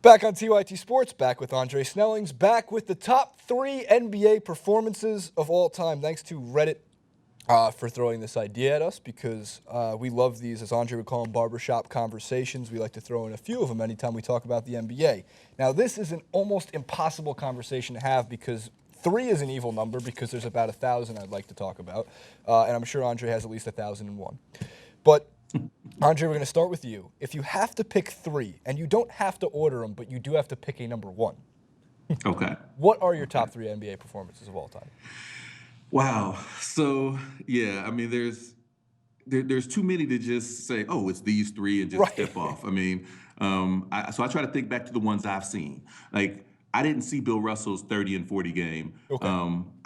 Back on TYT Sports, back with Andre Snellings, back with the top 3 NBA performances of all time. Thanks to Reddit for throwing this idea at us because we love these, as Andre would call them, barbershop conversations. We like to throw in a few of them anytime we talk about the NBA. Now, this is an almost impossible conversation to have because 3 is an evil number because there's about 1,000 I'd like to talk about, and I'm sure Andre has at least 1,001. But Andre, we're going to start with you. If you have to pick 3, and you don't have to order them, but you do have to pick a number 1. Okay. What are your top 3 NBA performances of all time? Wow. So, yeah, I mean, there's too many to just say, oh, it's these 3 and just step off. I mean, so I try to think back to the ones I've seen. Like, I didn't see Bill Russell's 30 and 40 game. Okay.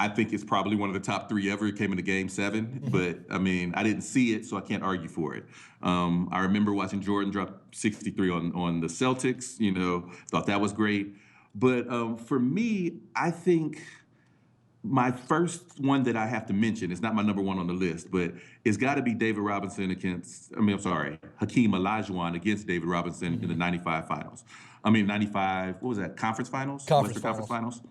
I think it's probably one of the top 3 ever. It came into Game 7, but I mean, I didn't see it, so I can't argue for it. I remember watching Jordan drop 63 on the Celtics. You know, thought that was great. But for me, I think my first one that I have to mention, it's not my number 1 on the list, but it's got to be David Robinson Hakeem Olajuwon against David Robinson in the 95 finals. 95, what was that, conference finals? Western Conference Finals.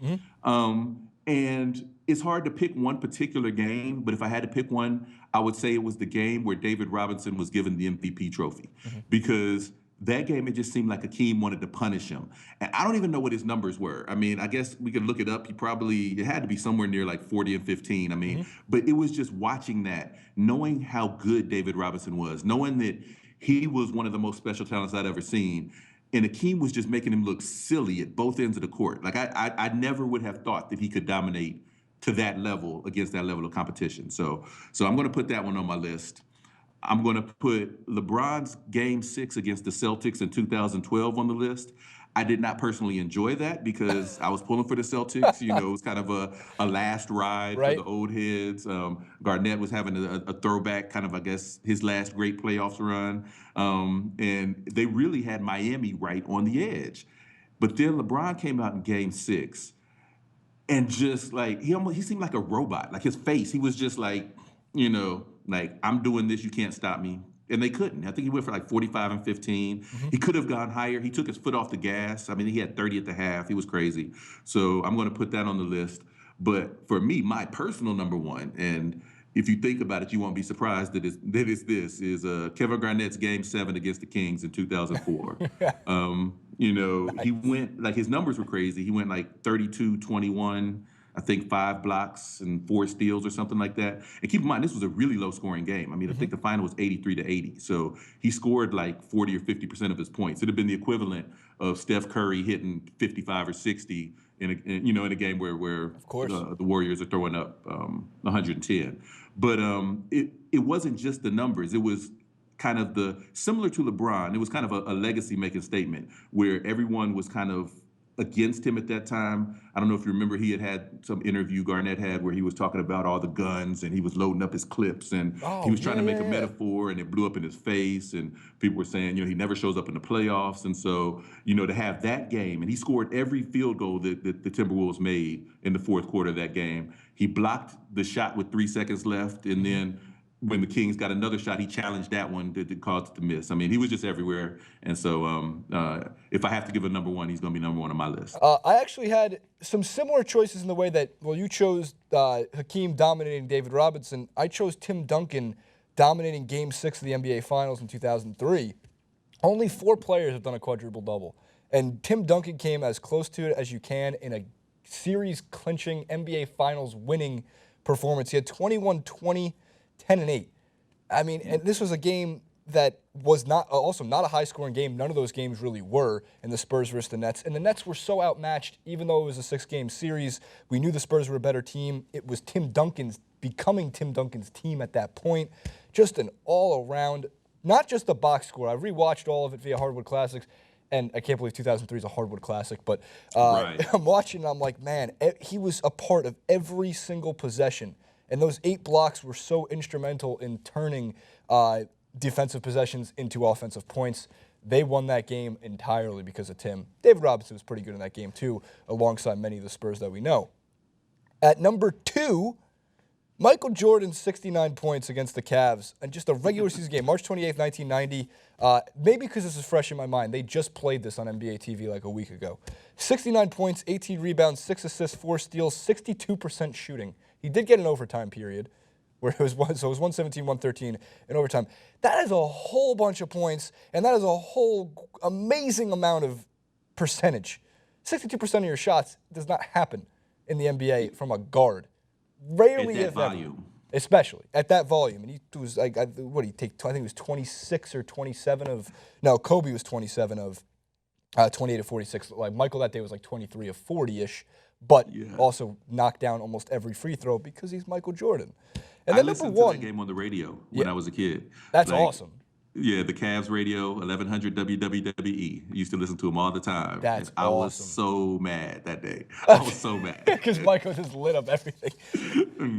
And it's hard to pick one particular game, but if I had to pick one, I would say it was the game where David Robinson was given the MVP trophy. Because that game, it just seemed like Hakeem wanted to punish him. And I don't even know what his numbers were. I mean, I guess we could look it up. It had to be somewhere near like 40 and 15. But it was just watching that, knowing how good David Robinson was, knowing that he was one of the most special talents I'd ever seen. And Hakeem was just making him look silly at both ends of the court. Like, I never would have thought that he could dominate to that level against that level of competition. So I'm going to put that one on my list. I'm going to put LeBron's Game 6 against the Celtics in 2012 on the list. I did not personally enjoy that because I was pulling for the Celtics. You know, it was kind of a last ride for the old heads. Garnett was having a throwback, kind of, I guess, his last great playoffs run. And they really had Miami right on the edge. But then LeBron came out in Game 6 and just like, he seemed like a robot. Like his face, he was just like, you know, like, I'm doing this, you can't stop me. And they couldn't. I think he went for like 45 and 15. He could have gone higher. He took his foot off the gas. I mean, he had 30 at the half. He was crazy. So I'm going to put that on the list. But for me, my personal number 1, and if you think about it, you won't be surprised that is Kevin Garnett's Game 7 against the Kings in 2004. You know, he went, like, his numbers were crazy. He went like 32, 21, I think 5 blocks and 4 steals or something like that. And keep in mind, this was a really low-scoring game. I mean, I think the final was 83-80. So he scored like 40 or 50% of his points. It'd have been the equivalent of Steph Curry hitting 55 or 60 in a game where of course the Warriors are throwing up 110. But it wasn't just the numbers. It was kind of similar to LeBron. It was kind of a legacy-making statement where everyone was kind of against him at that time. I don't know if you remember, he had some interview Garnett had where he was talking about all the guns and he was loading up his clips and he was trying to make a metaphor and it blew up in his face and people were saying, you know, he never shows up in the playoffs. And so, you know, to have that game, and he scored every field goal that the Timberwolves made in the fourth quarter of that game. He blocked the shot with 3 seconds left, and then when the Kings got another shot, he challenged that one that caused it to miss. I mean, he was just everywhere. And so if I have to give a number 1, he's going to be number 1 on my list. I actually had some similar choices in the way that, well, you chose Hakeem dominating David Robinson. I chose Tim Duncan dominating Game 6 of the NBA Finals in 2003. Only 4 players have done a quadruple-double. And Tim Duncan came as close to it as you can in a series-clinching NBA Finals winning performance. He had 21, 20, 10 and 8. I mean, and this was a game that was not a high-scoring game. None of those games really were in the Spurs versus the Nets. And the Nets were so outmatched, even though it was a 6-game series. We knew the Spurs were a better team. It was becoming Tim Duncan's team at that point. Just an all-around, not just the box score. I've rewatched all of it via Hardwood Classics, and I can't believe 2003 is a Hardwood Classic. But I'm watching, and I'm like, man, he was a part of every single possession. And those 8 blocks were so instrumental in turning defensive possessions into offensive points. They won that game entirely because of Tim. David Robinson was pretty good in that game, too, alongside many of the Spurs that we know. At number 2, Michael Jordan's 69 points against the Cavs and just a regular season game, March 28th, 1990. Maybe because this is fresh in my mind. They just played this on NBA TV like a week ago. 69 points, 18 rebounds, 6 assists, 4 steals, 62% shooting. He did get an overtime period where it was 117, 113 in overtime. That is a whole bunch of points, and that is a whole amazing amount of percentage. 62% of your shots does not happen in the NBA from a guard. Rarely, at that if volume. ever. Especially at that volume. And he was like, what did he take? I think it was 26 or 27 of, no, Kobe was 27 of 28 of 46. Like Michael that day was like 23 of 40-ish, but also knocked down almost every free throw because he's Michael Jordan. And then I listened to that game on the radio when I was a kid. That's awesome. Yeah, the Cavs radio, 1100 WWWE. Used to listen to him all the time. That's I awesome. was so mad that day. I was so mad. Because Michael just lit up everything.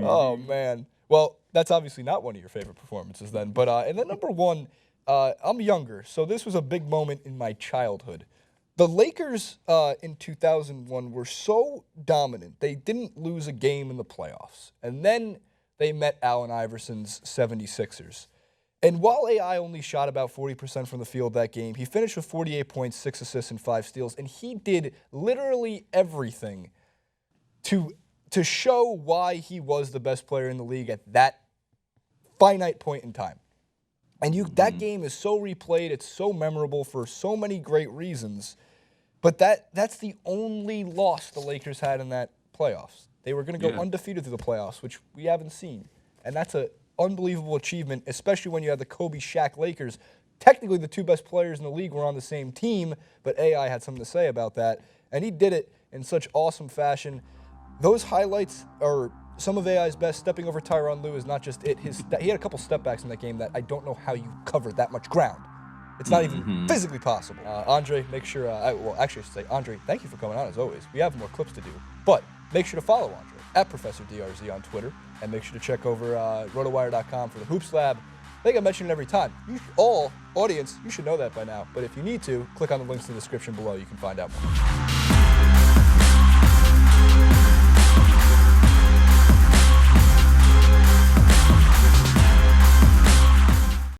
Oh, man. Well, that's obviously not one of your favorite performances then. But and then number one, I'm younger, so this was a big moment in my childhood. The Lakers in 2001 were so dominant, they didn't lose a game in the playoffs. And then they met Allen Iverson's 76ers. And while AI only shot about 40% from the field that game, he finished with 48 points, 6 assists, and 5 steals. And he did literally everything to show why he was the best player in the league at that finite point in time. And that game is so replayed, it's so memorable for so many great reasons. But that's the only loss the Lakers had in that playoffs. They were going to go undefeated through the playoffs, which we haven't seen. And that's an unbelievable achievement, especially when you have the Kobe Shaq Lakers. Technically, the two best players in the league were on the same team, but AI had something to say about that. And he did it in such awesome fashion. Those highlights are some of AI's best. Stepping over Tyronn Lue is not just it. He had a couple step backs in that game that I don't know how you covered that much ground. It's not even physically possible. Andre, make sure, well, actually I should say, Andre, thank you for coming on as always. We have more clips to do, but make sure to follow Andre at Professor DRZ on Twitter, and make sure to check over rotowire.com for the Hoops Lab. I think I mention it every time. All audience, you should know that by now, but if you need to, click on the links in the description below. You can find out more.